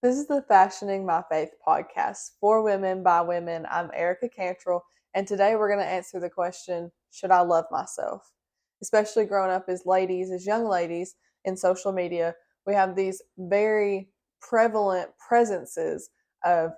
This is the Fashioning My Faith podcast for women by women. I'm Erica Cantrell, and today we're going to answer the question, should I love myself? Especially growing up as ladies, as young ladies in social media, we have these very prevalent presences of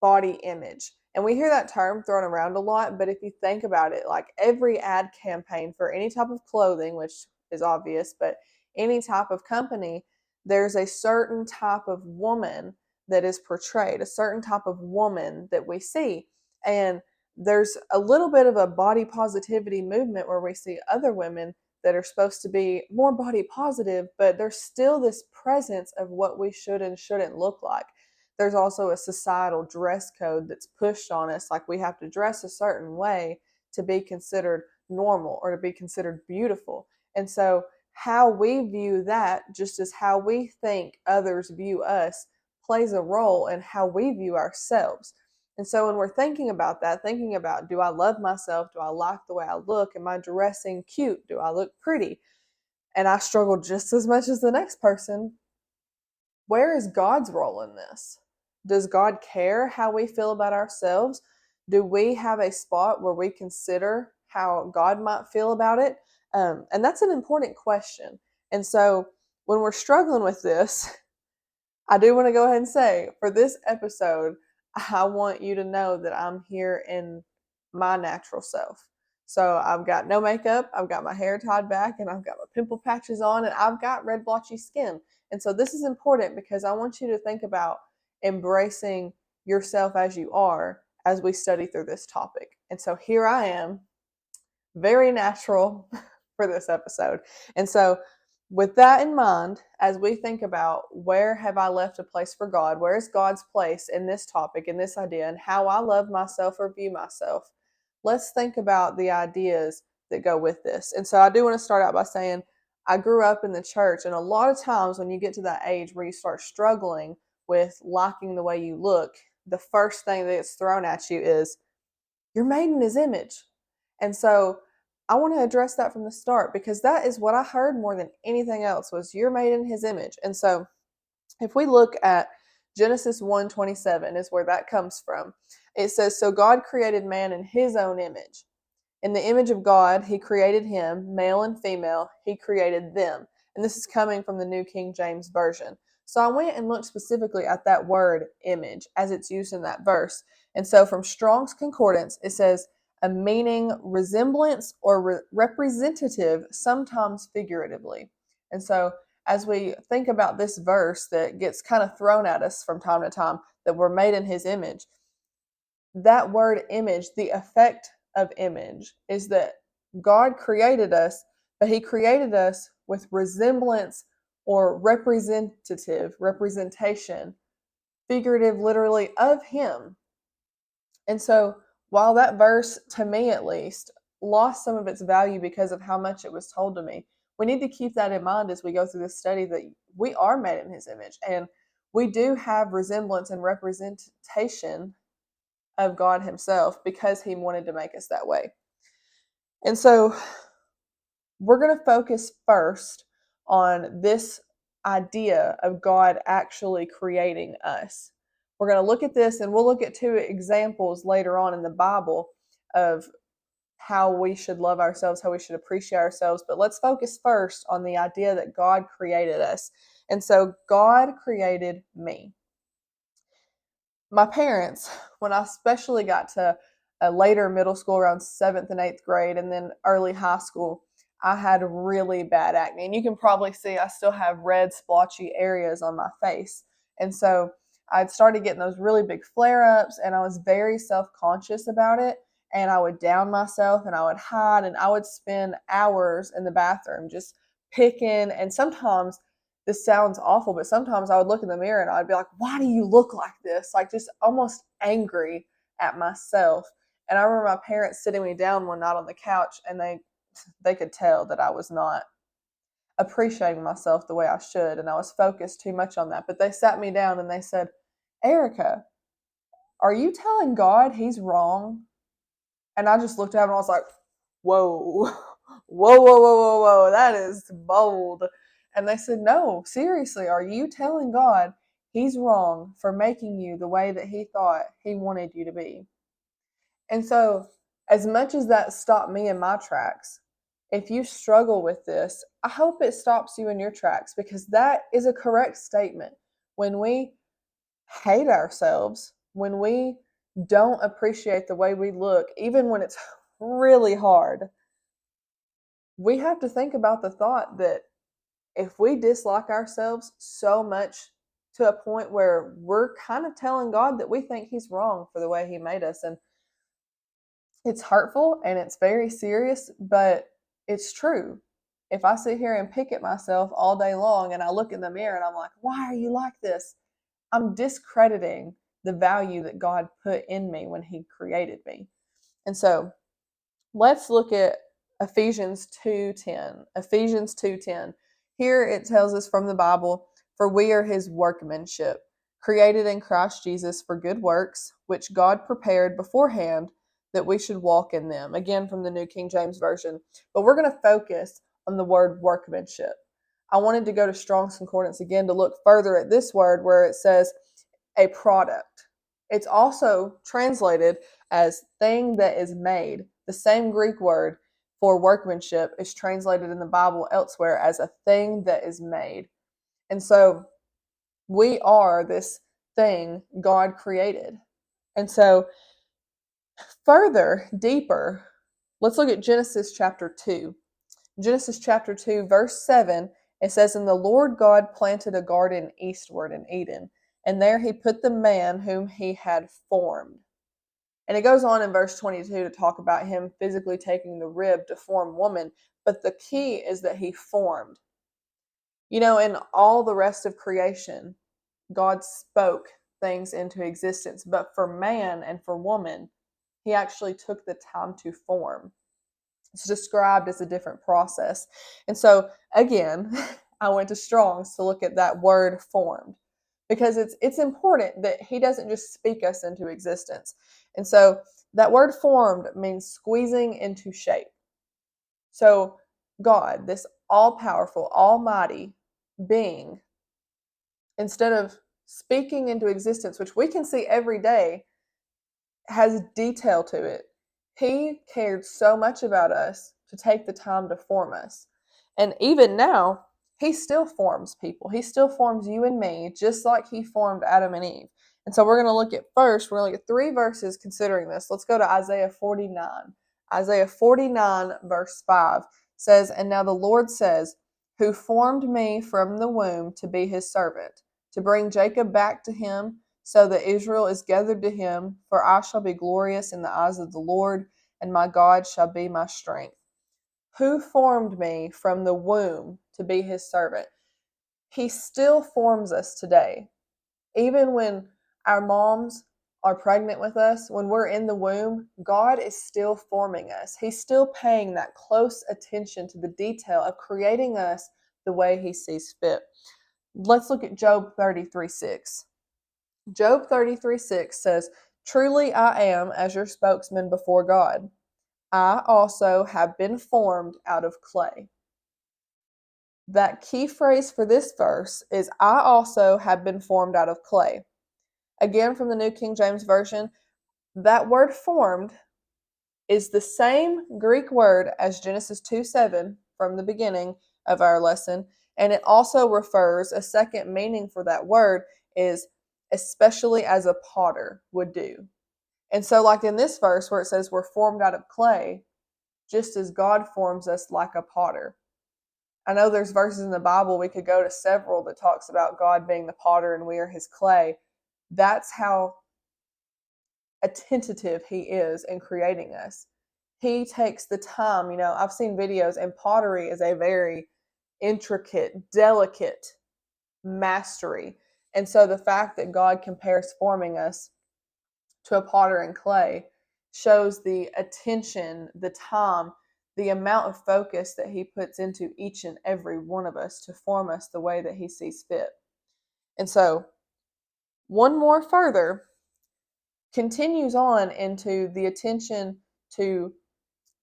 body image. And we hear that term thrown around a lot, but if you think about it, like every ad campaign for any type of clothing, which is obvious, but any type of company, there's a certain type of woman that is portrayed, a certain type of woman that we see. And there's a little bit of a body positivity movement where we see other women that are supposed to be more body positive, but there's still this presence of what we should and shouldn't look like. There's also a societal dress code that's pushed on us, like we have to dress a certain way to be considered normal or to be considered beautiful. And so how we view that, just as how we think others view us, plays a role in how we view ourselves. And so when we're thinking about that, thinking about, do I love myself? Do I like the way I look? Am I dressing cute? Do I look pretty? And I struggle just as much as the next person. Where is God's role in this? Does God care how we feel about ourselves? Do we have a spot where we consider how God might feel about it? And that's an important question. And so when we're struggling with this, I do want to go ahead and say for this episode, I want you to know that I'm here in my natural self. So I've got no makeup, I've got my hair tied back, and I've got my pimple patches on, and I've got red blotchy skin. And so this is important because I want you to think about embracing yourself as you are as we study through this topic. And so here I am, very natural for this episode. And so with that in mind, as we think about where have I left a place for God, where is God's place in this topic, in this idea, and how I love myself or view myself, let's think about the ideas that go with this. And so I do want to start out by saying I grew up in the church, and a lot of times when you get to that age where you start struggling with liking the way you look, the first thing that's thrown at you is you're made in His image. And so I want to address that from the start because that is what I heard more than anything else was you're made in His image. And so if we look at Genesis 1:27 is where that comes from. It says, so God created man in His own image. In the image of God, He created him, male and female, He created them. And this is coming from the New King James Version. So I went and looked specifically at that word image as it's used in that verse. And so from Strong's Concordance, it says, a meaning resemblance or representative, sometimes figuratively. And so as we think about this verse that gets kind of thrown at us from time to time, that we're made in His image, that word image, the effect of image, is that God created us, but He created us with resemblance or representation, figurative, literally, of Him. And so while that verse, to me at least, lost some of its value because of how much it was told to me, we need to keep that in mind as we go through this study that we are made in His image. And we do have resemblance and representation of God Himself because He wanted to make us that way. And so we're going to focus first on this idea of God actually creating us. We're going to look at this, and we'll look at two examples later on in the Bible of how we should love ourselves, how we should appreciate ourselves. But let's focus first on the idea that God created us. And so God created me. My parents, when I especially got to a later middle school, around 7th and 8th grade, and then early high school, I had really bad acne. And you can probably see I still have red splotchy areas on my face. And so I'd started getting those really big flare-ups, and I was very self-conscious about it. And I would down myself, and I would hide, and I would spend hours in the bathroom just picking. And sometimes, this sounds awful, but sometimes I would look in the mirror and I'd be like, why do you look like this? Like just almost angry at myself. And I remember my parents sitting me down one night on the couch, and they could tell that I was not appreciating myself the way I should, and I was focused too much on that. But they sat me down and they said, Erica, are you telling God He's wrong? And I just looked at him and I was like, whoa, whoa, that is bold. And they said, no, seriously, are you telling God he's wrong for making you the way that he thought he wanted you to be. And so, as much as that stopped me in my tracks, if you struggle with this, I hope it stops you in your tracks, because that is a correct statement. When we hate ourselves, when we don't appreciate the way we look, even when it's really hard, we have to think about the thought that if we dislike ourselves so much to a point where we're kind of telling God that we think he's wrong for the way he made us, and it's hurtful and it's very serious, but it's true. If I sit here and pick at myself all day long and I look in the mirror and I'm like, why are you like this? I'm discrediting the value that God put in me when he created me. And so let's look at Ephesians 2:10. Ephesians 2:10. Here it tells us from the Bible, for we are his workmanship, created in Christ Jesus for good works, which God prepared beforehand that we should walk in them. Again, from the New King James Version. But we're going to focus on the word workmanship. I wanted to go to Strong's Concordance again to look further at this word where it says a product. It's also translated as thing that is made. The same Greek word for workmanship is translated in the Bible elsewhere as a thing that is made. And so we are this thing God created. And so further, deeper, let's look at Genesis chapter 2. Genesis chapter 2, verse 7, it says, and the Lord God planted a garden eastward in Eden, and there he put the man whom he had formed. And it goes on in verse 22 to talk about him physically taking the rib to form woman, but the key is that he formed. You know, in all the rest of creation, God spoke things into existence, but for man and for woman, he actually took the time to form. It's described as a different process. And so, again, I went to Strong's to look at that word formed, because it's important that he doesn't just speak us into existence. And so that word formed means squeezing into shape. So God, this all-powerful, almighty being, instead of speaking into existence, which we can see every day, has detail to it. He cared so much about us to take the time to form us. And even now, he still forms people. He still forms you and me, just like he formed Adam and Eve. And so we're going to look at we're going to look at 3 verses considering this. Let's go to Isaiah 49. Isaiah 49, verse 5 says, and now the Lord says, who formed me from the womb to be his servant, to bring Jacob back to him, so that Israel is gathered to him, for I shall be glorious in the eyes of the Lord, and my God shall be my strength. Who formed me from the womb to be his servant? He still forms us today. Even when our moms are pregnant with us, when we're in the womb, God is still forming us. He's still paying that close attention to the detail of creating us the way he sees fit. Let's look at Job 33:6. Job 33:6 says, truly I am as your spokesman before God. I also have been formed out of clay. That key phrase for this verse is, I also have been formed out of clay. Again, from the New King James Version, that word formed is the same Greek word as Genesis 2:7 from the beginning of our lesson. And it also refers, a second meaning for that word is especially as a potter would do. And so, like in this verse where it says we're formed out of clay, just as God forms us like a potter. I know there's verses in the Bible, we could go to several, that talks about God being the potter and we are his clay. That's how attentive he is in creating us. He takes the time, I've seen videos, and pottery is a very intricate, delicate mastery. And so the fact that God compares forming us to a potter and clay shows the attention, the time, the amount of focus that he puts into each and every one of us to form us the way that he sees fit. And so, one more further continues on into the attention to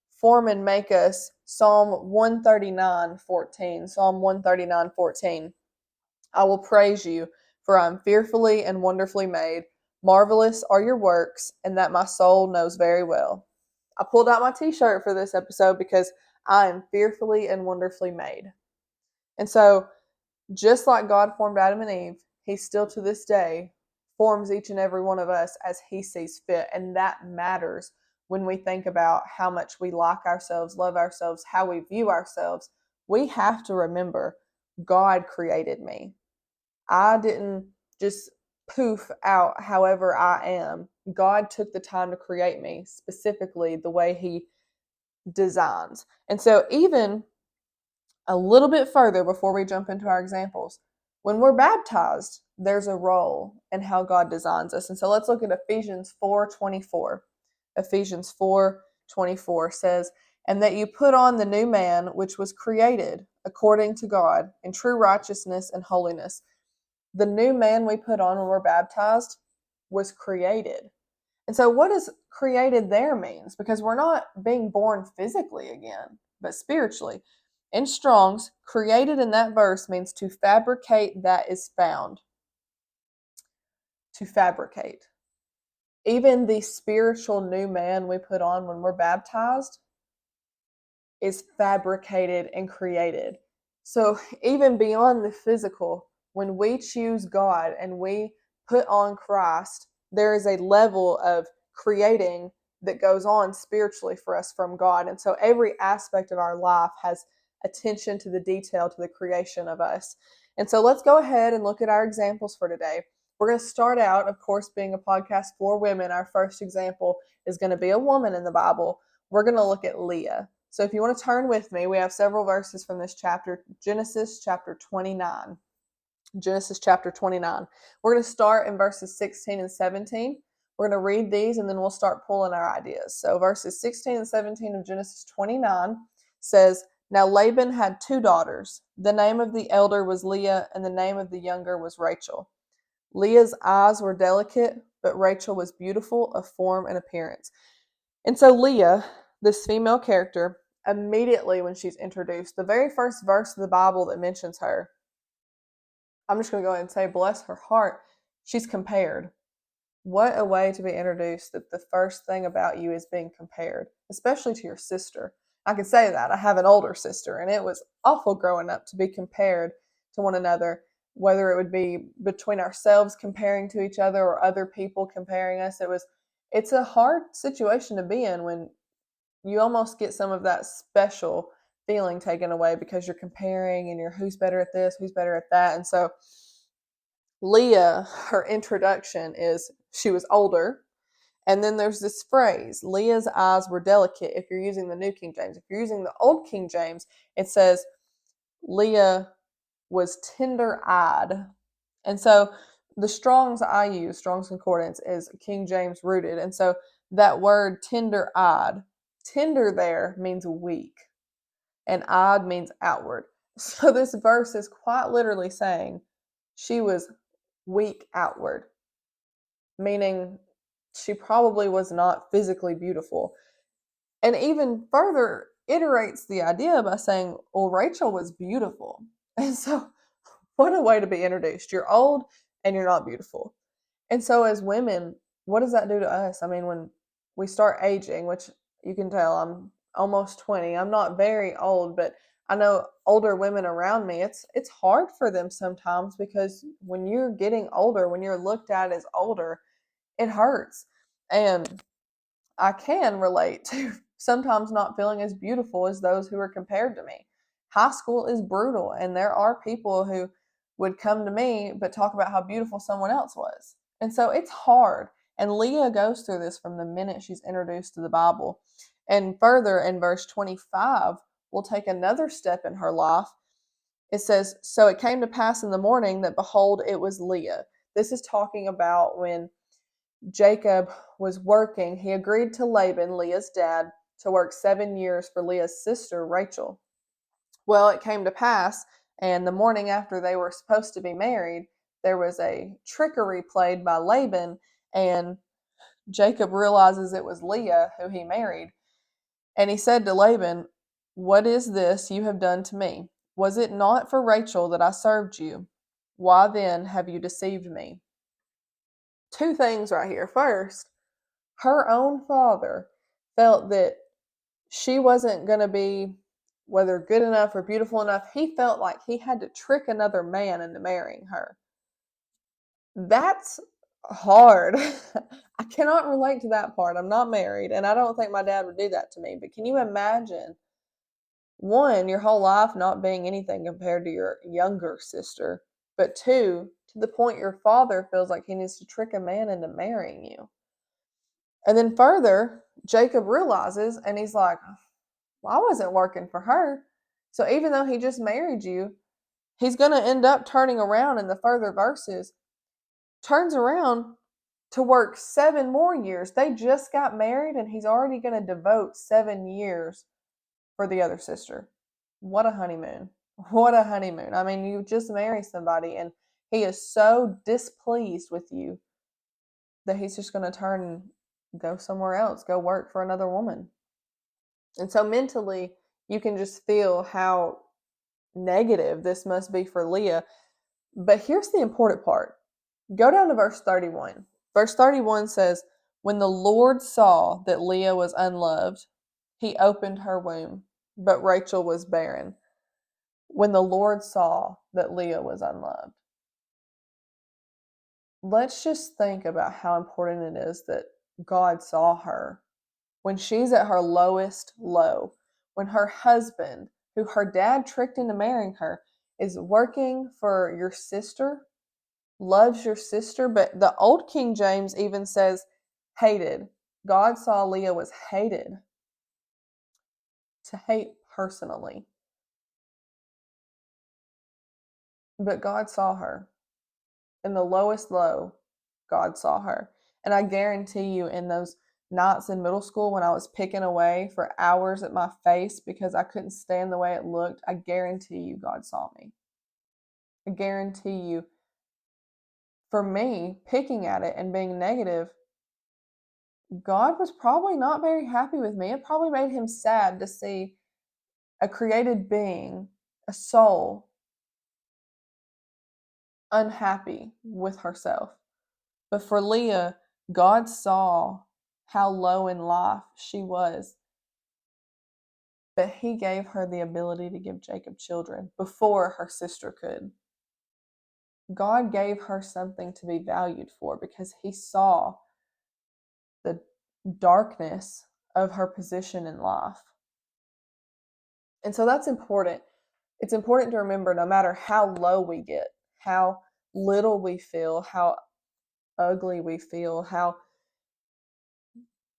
form and make us. Psalm 139:14. Psalm 139:14. I will praise you, For I am fearfully and wonderfully made. Marvelous are your works, and that my soul knows very well. I pulled out my t-shirt for this episode because I am fearfully and wonderfully made. And so, just like God formed Adam and Eve, He still to this day forms each and every one of us as He sees fit. And that matters when we think about how much we like ourselves, love ourselves, how we view ourselves. We have to remember God created me. I didn't just poof out however I am. God took the time to create me specifically the way He designs. And so, even a little bit further before we jump into our examples, when we're baptized, there's a role in how God designs us. And so, let's look at Ephesians 4:24. Ephesians 4:24 says, "And that you put on the new man, which was created according to God in true righteousness and holiness." The new man we put on when we're baptized was created. And so, what does created there means? Because we're not being born physically again, but spiritually. In Strong's, created in that verse means to fabricate that is found. To fabricate. Even the spiritual new man we put on when we're baptized is fabricated and created. So, even beyond the physical, when we choose God and we put on Christ, there is a level of creating that goes on spiritually for us from God. And so, every aspect of our life has attention to the detail, to the creation of us. And so, let's go ahead and look at our examples for today. We're going to start out, of course, being a podcast for women. Our first example is going to be a woman in the Bible. We're going to look at Leah. So if you want to turn with me, we have several verses from this chapter, Genesis chapter 29. Genesis chapter 29. We're going to start in verses 16 and 17. We're going to read these and then we'll start pulling our ideas. So verses 16 and 17 of Genesis 29 says, "Now Laban had 2 daughters. The name of the elder was Leah, and the name of the younger was Rachel. Leah's eyes were delicate, but Rachel was beautiful of form and appearance." And so Leah, this female character, immediately when she's introduced, the very first verse of the Bible that mentions her, I'm just going to go ahead and say, bless her heart, she's compared. What a way to be introduced that the first thing about you is being compared, especially to your sister. I can say that. I have an older sister, and it was awful growing up to be compared to one another, whether it would be between ourselves comparing to each other or other people comparing us. It's a hard situation to be in when you almost get some of that special feeling taken away because you're comparing and you're who's better at this, who's better at that. And so Leah, her introduction is she was older. And then there's this phrase, Leah's eyes were delicate, if you're using the New King James. If you're using the Old King James, it says Leah was tender-eyed. And so the Strong's I use, Strong's Concordance, is King James rooted. And so that word tender-eyed, tender there means weak, and eyed means outward. So this verse is quite literally saying she was weak outward, meaning she probably was not physically beautiful. And even further iterates the idea by saying, well, Rachel was beautiful. And so, what a way to be introduced. You're old and you're not beautiful. And so, as women, what does that do to us? I mean, when we start aging, which you can tell I'm almost 20, I'm not very old, but I know older women around me, it's hard for them sometimes because when you're getting older, when you're looked at as older, it hurts. And I can relate to sometimes not feeling as beautiful as those who are compared to me. High school is brutal, and there are people who would come to me but talk about how beautiful someone else was. And so it's hard. And Leah goes through this from the minute she's introduced to the Bible. And further in verse 25, we'll take another step in her life. It says, "So it came to pass in the morning that behold, it was Leah." This is talking about when Jacob was working. He agreed to Laban, Leah's dad, to work 7 years for Leah's sister, Rachel. Well, it came to pass, and the morning after they were supposed to be married, there was a trickery played by Laban, and Jacob realizes it was Leah who he married. And he said to Laban, "What is this you have done to me? Was it not for Rachel that I served you?" Why then have you deceived me? Two things right here. First, her own father felt that she wasn't going to be, whether good enough or beautiful enough, he felt like he had to trick another man into marrying her. That's hard. I cannot relate to that part. I'm not married, and I don't think my dad would do that to me. But can you imagine, one, your whole life not being anything compared to your younger sister, but two, to the point your father feels like he needs to trick a man into marrying you? And then further, Jacob realizes, and he's like, well, I wasn't working for her. So even though he just married you, he's going to end up turning around in the further verses, turns around to work 7 more years. They just got married, and he's already going to devote 7 years for the other sister. What a honeymoon. What a honeymoon. I mean, you just marry somebody, and he is so displeased with you that he's just going to turn and go somewhere else, go work for another woman. And so mentally, you can just feel how negative this must be for Leah. But here's the important part. Go down to verse 31. Verse 31 says, when the Lord saw that Leah was unloved, he opened her womb, but Rachel was barren. When the Lord saw that Leah was unloved. Let's just think about how important it is that God saw her when she's at her lowest low, when her husband, who her dad tricked into marrying her, is working for your sister, loves your sister, but the old King James even says hated. God saw Leah was hated. To hate personally. But God saw her. In the lowest low, God saw her. And I guarantee you, in those nights in middle school when I was picking away for hours at my face because I couldn't stand the way it looked, I guarantee you God saw me. I guarantee you, for me, picking at it and being negative, God was probably not very happy with me. It probably made him sad to see a created being, a soul, unhappy with herself. But for Leah, God saw how low in life she was. But he gave her the ability to give Jacob children before her sister could. God gave her something to be valued for because he saw the darkness of her position in life. And so that's important. It's important to remember, no matter how low we get, how little we feel, how ugly we feel, how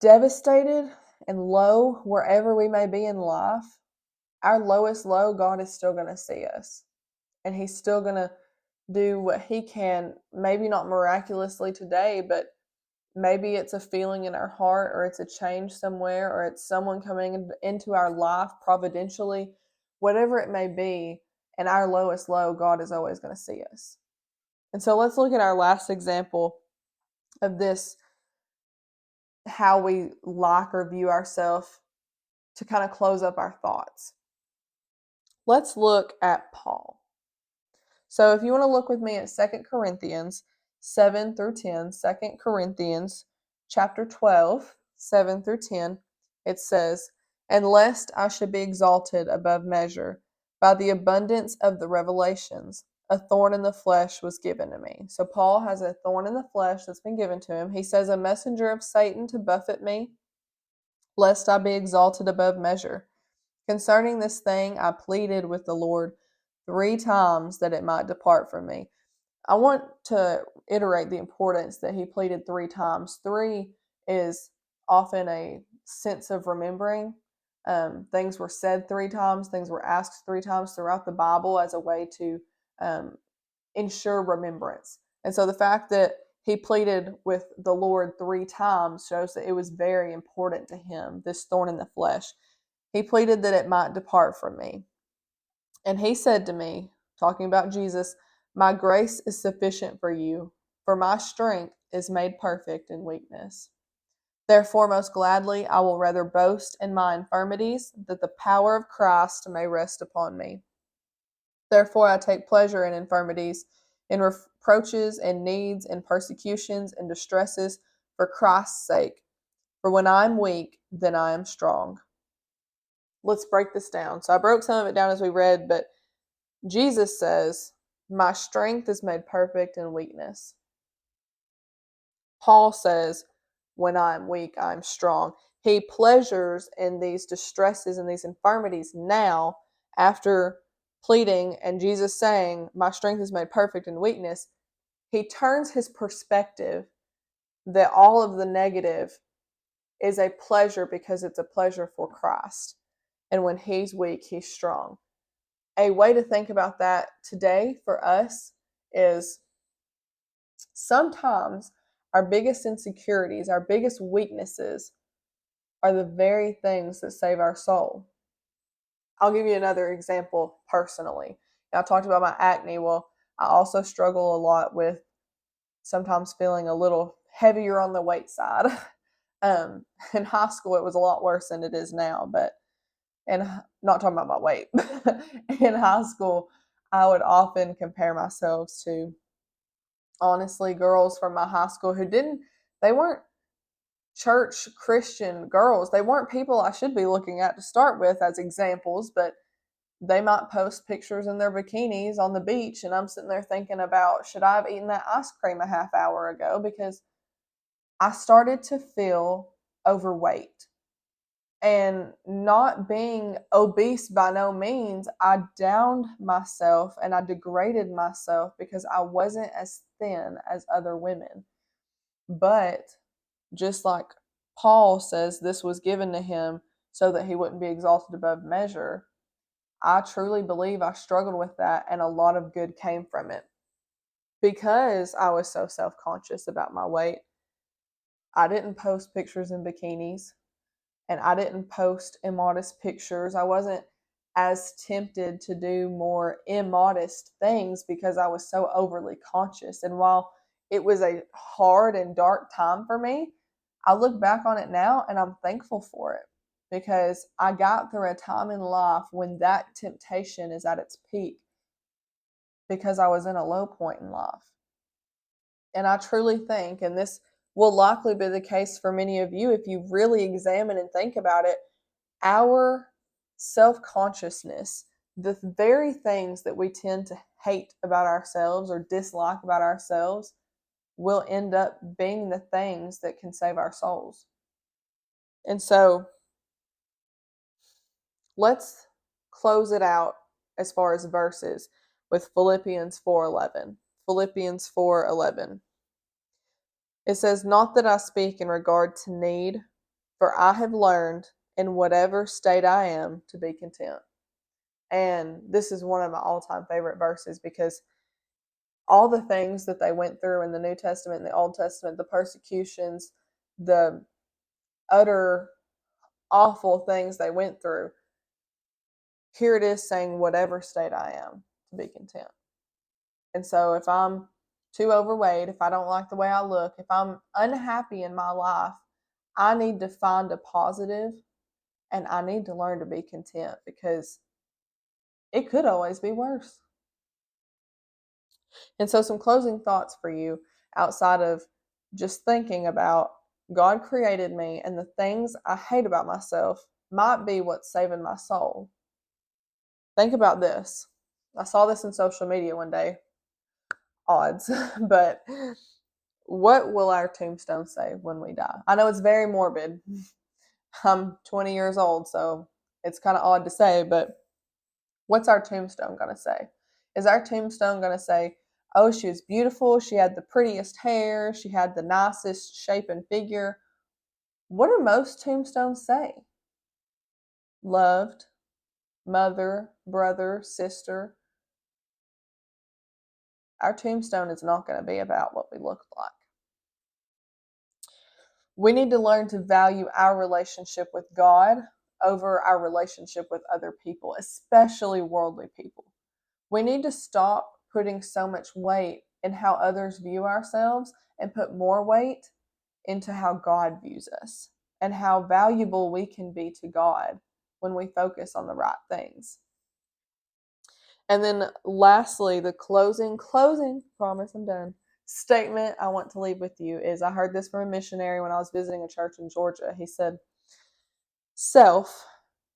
devastated and low wherever we may be in life, our lowest low, God is still going to see us. And he's still going to do what he can, maybe not miraculously today, but maybe it's a feeling in our heart, or it's a change somewhere, or it's someone coming into our life providentially. Whatever it may be, in our lowest low, God is always going to see us. And so let's look at our last example of this, how we like or view ourselves, to kind of close up our thoughts. Let's look at Paul. So if you want to look with me at 2 Corinthians 7 through 10, 2 Corinthians chapter 12, 7 through 10, it says, and lest I should be exalted above measure by the abundance of the revelations, a thorn in the flesh was given to me. So Paul has a thorn in the flesh that's been given to him. He says, a messenger of Satan to buffet me, lest I be exalted above measure. Concerning this thing, I pleaded with the Lord 3 times that it might depart from me. I want to iterate the importance that he pleaded 3 times. 3 is often a sense of remembering. Things were said 3 times, things were asked 3 times throughout the Bible as a way to ensure remembrance. And so the fact that he pleaded with the Lord 3 times shows that it was very important to him, this thorn in the flesh. He pleaded that it might depart from me. And he said to me, talking about Jesus, my grace is sufficient for you, for my strength is made perfect in weakness. Therefore, most gladly, I will rather boast in my infirmities, that the power of Christ may rest upon me. Therefore, I take pleasure in infirmities, in reproaches and needs and persecutions and distresses for Christ's sake. For when I am weak, then I am strong. Let's break this down. So I broke some of it down as we read, but Jesus says, my strength is made perfect in weakness. Paul says, when I am weak, I am strong. He pleasures in these distresses and these infirmities now after pleading and Jesus saying, my strength is made perfect in weakness. He turns his perspective that all of the negative is a pleasure because it's a pleasure for Christ. And when he's weak, he's strong. A way to think about that today for us is sometimes our biggest insecurities, our biggest weaknesses are the very things that save our soul. I'll give you another example personally. I talked about my acne. Well, I also struggle a lot with sometimes feeling a little heavier on the weight side. In high school, it was a lot worse than it is now, but not talking about my weight. In high school, I would often compare myself to, honestly, girls from my high school they weren't church Christian girls. They weren't people I should be looking at to start with as examples, but they might post pictures in their bikinis on the beach, and I'm sitting there thinking about, should I have eaten that ice cream a half hour ago? Because I started to feel overweight. And not being obese by no means, I downed myself and I degraded myself because I wasn't as thin as other women. But just like Paul says, this was given to him so that he wouldn't be exalted above measure. I truly believe I struggled with that, and a lot of good came from it. Because I was so self-conscious about my weight, I didn't post pictures in bikinis, and I didn't post immodest pictures. I wasn't as tempted to do more immodest things because I was so overly conscious. And while it was a hard and dark time for me, I look back on it now and I'm thankful for it because I got through a time in life when that temptation is at its peak because I was in a low point in life. And I truly think, and this will likely be the case for many of you if you really examine and think about it, our self-consciousness, the very things that we tend to hate about ourselves or dislike about ourselves, will end up being the things that can save our souls. And so let's close it out as far as verses with Philippians 4:11. Philippians 4:11. It says, "Not that I speak in regard to need, for I have learned in whatever state I am to be content." And this is one of my all-time favorite verses because all the things that they went through in the New Testament and the Old Testament, the persecutions, the utter awful things they went through, here it is saying, whatever state I am, to be content. And so if I'm too overweight, if I don't like the way I look, if I'm unhappy in my life, I need to find a positive and I need to learn to be content because it could always be worse. And so, some closing thoughts for you outside of just thinking about God created me and the things I hate about myself might be what's saving my soul. Think about this. I saw this in social media one day. Odds, but what will our tombstone say when we die? I know it's very morbid. I'm 20 years old, so it's kind of odd to say, but what's our tombstone going to say? Is our tombstone going to say, oh, she was beautiful, she had the prettiest hair, she had the nicest shape and figure? What do most tombstones say? Loved, mother, brother, sister. Our tombstone is not going to be about what we look like. We need to learn to value our relationship with God over our relationship with other people, especially worldly people. We need to stop putting so much weight in how others view ourselves and put more weight into how God views us and how valuable we can be to God when we focus on the right things. And then lastly, the closing, promise I'm done, statement I want to leave with you is I heard this from a missionary when I was visiting a church in Georgia. He said, self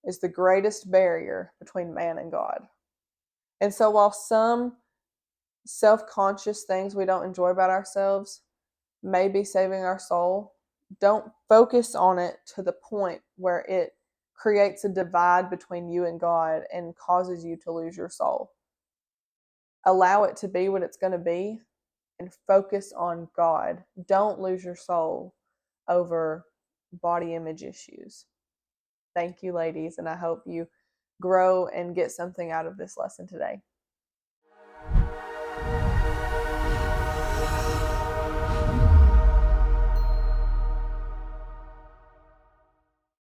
is the greatest barrier between man and God. And so while some self-conscious things we don't enjoy about ourselves may be saving our soul, don't focus on it to the point where it creates a divide between you and God and causes you to lose your soul. Allow it to be what it's going to be and focus on God. Don't lose your soul over body image issues. Thank you, ladies, and I hope you grow and get something out of this lesson today.